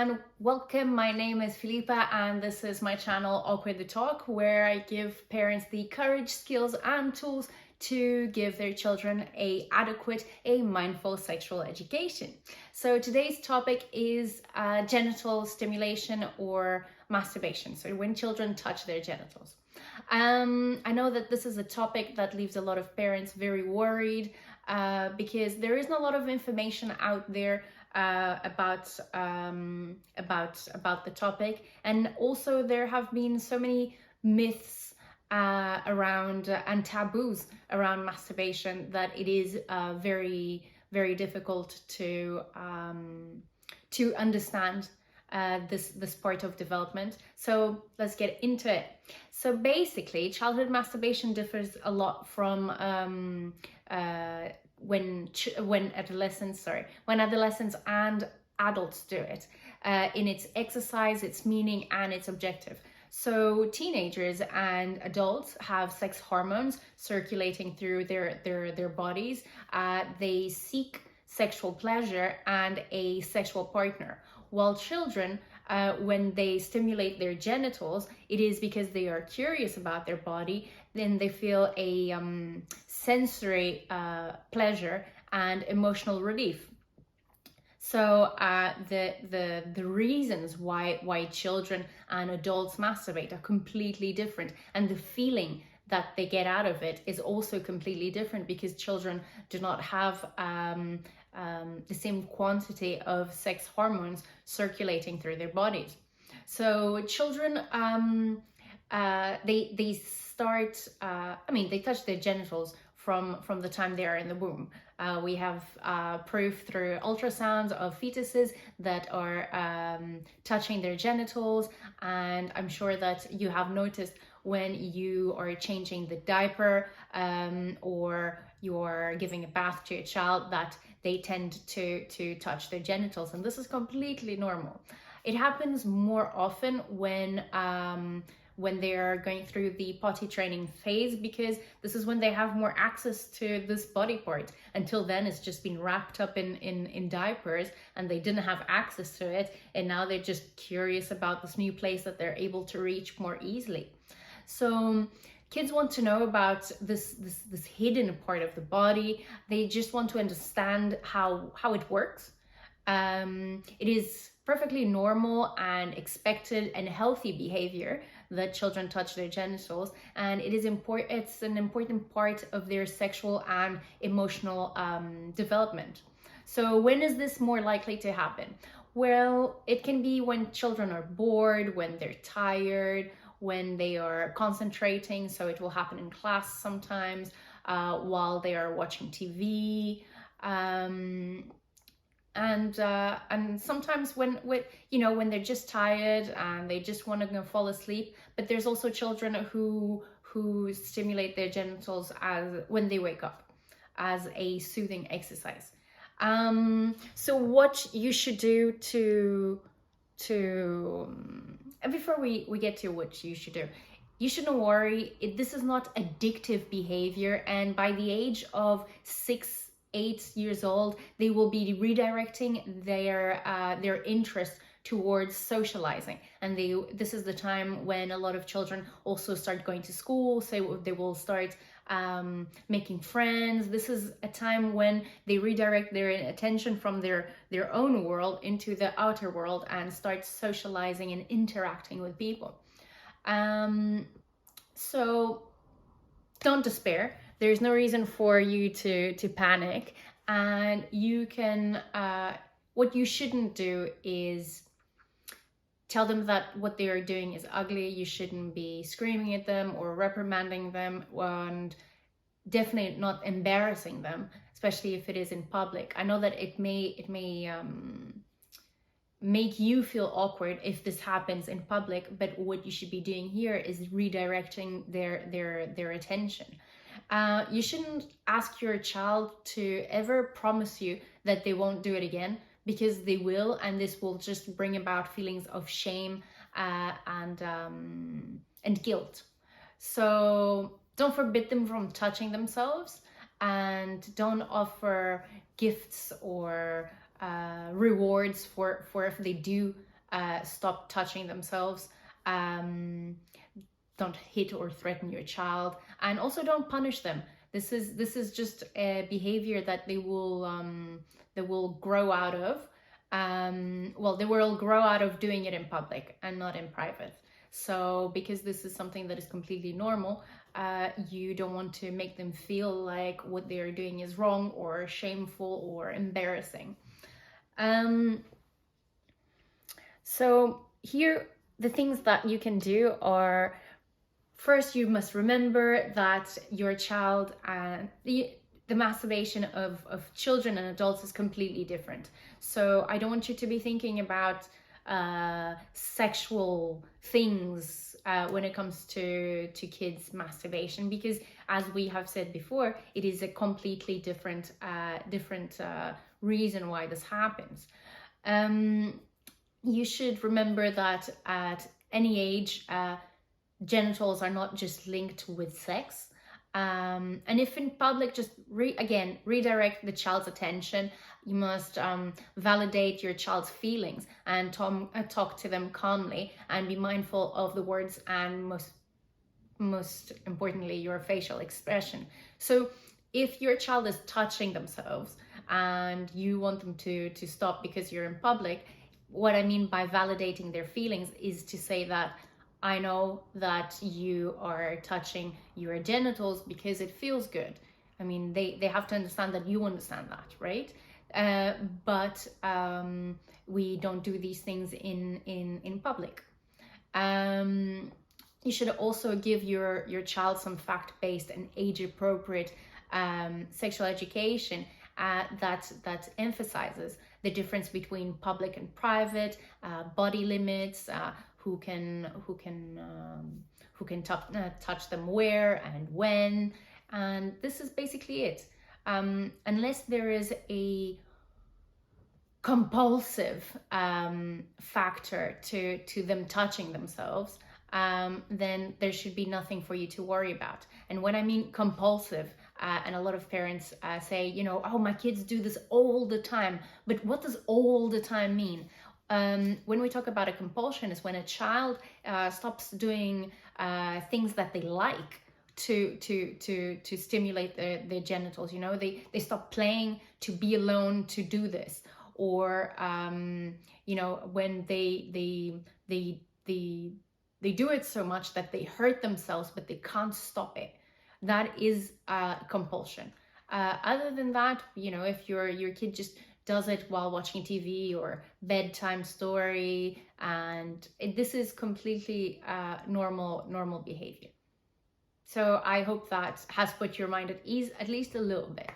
and welcome. My name is Filipa and this is my channel Awkward the Talk, where I give parents the courage, skills and tools to give their children a mindful sexual education. So today's topic is genital stimulation or masturbation. So when children touch their genitals. I know that this is a topic that leaves a lot of parents very worried because there isn't a lot of information out there about the topic, and also there have been so many myths around and taboos around masturbation that it is very difficult to understand this part of development. So let's get into it. So basically, childhood masturbation differs a lot from when adolescents and adults do it in its exercise, its meaning and its objective. So teenagers and adults have sex hormones circulating through their bodies. They seek sexual pleasure and a sexual partner, while children, when they stimulate their genitals, it is because they are curious about their body. Then they feel a sensory pleasure and emotional relief. So the reasons why children and adults masturbate are completely different, and the feeling that they get out of it is also completely different, because children do not have the same quantity of sex hormones circulating through their bodies. So children, they start, they touch their genitals from the time they are in the womb. We have proof through ultrasounds of fetuses that are touching their genitals, and I'm sure that you have noticed when you are changing the diaper or you're giving a bath to a child that they tend to touch their genitals, and this is completely normal. It happens more often when they are going through the potty training phase, because this is when they have more access to this body part. Until then, it's just been wrapped up in diapers and they didn't have access to it, and now they're just curious about this new place that they're able to reach more easily. So kids want to know about this hidden part of the body. They just want to understand how it works. It is perfectly normal and expected and healthy behavior that children touch their genitals, and it's an important part of their sexual and emotional development. So when is this more likely to happen? Well, it can be when children are bored, when they're tired, when they are concentrating. So it will happen in class sometimes, while they are watching TV, and sometimes when they're just tired and they just want to go fall asleep. But there's also children who stimulate their genitals when they wake up, as a soothing exercise. So what you should do before we get to what you should do, you shouldn't worry. This is not addictive behavior, and by the age of 6-8 years old, they will be redirecting their interest towards socializing, and this is the time when a lot of children also start going to school, so they will start making friends. This is a time when they redirect their attention from their own world into the outer world and start socializing and interacting with people. So don't despair. There's no reason for you to panic, and you can what you shouldn't do is tell them that what they are doing is ugly. You shouldn't be screaming at them or reprimanding them, and definitely not embarrassing them, especially if it is in public. I know that it may make you feel awkward if this happens in public, but what you should be doing here is redirecting their attention. You shouldn't ask your child to ever promise you that they won't do it again, because they will, and this will just bring about feelings of shame and guilt. So don't forbid them from touching themselves, and don't offer gifts or rewards for if they do stop touching themselves. Don't hit or threaten your child, and also don't punish them. This is just a behavior that they will grow out of. Well, they will grow out of doing it in public and not in private. So because this is something that is completely normal, you don't want to make them feel like what they're doing is wrong or shameful or embarrassing. So here, the things that you can do are, first, you must remember that your child and the masturbation of children and adults is completely different. So I don't want you to be thinking about sexual things when it comes to kids' masturbation, because as we have said before, it is a completely different reason why this happens. You should remember that at any age, genitals are not just linked with sex. And if in public, just redirect the child's attention. You must validate your child's feelings and talk to them calmly, and be mindful of the words and most importantly your facial expression. So if your child is touching themselves and you want them to stop because you're in public, what I mean by validating their feelings is to say that, I know that you are touching your genitals because it feels good. I mean, they have to understand that you understand that, right? But we don't do these things in public. You should also give your child some fact-based and age-appropriate sexual education that emphasizes the difference between public and private, body limits, who can touch them where and when, and this is basically it. Unless there is a compulsive factor to them touching themselves, then there should be nothing for you to worry about. And when I mean compulsive, and a lot of parents say, you know, oh, my kids do this all the time. But what does all the time mean? When we talk about a compulsion, is when a child stops doing things that they like to stimulate their genitals. You know, they stop playing to be alone to do this, or you know, when they do it so much that they hurt themselves, but they can't stop it. That is compulsion. Other than that, you know, if your kid just does it while watching TV or bedtime story, and this is completely normal behavior. So I hope that has put your mind at ease at least a little bit.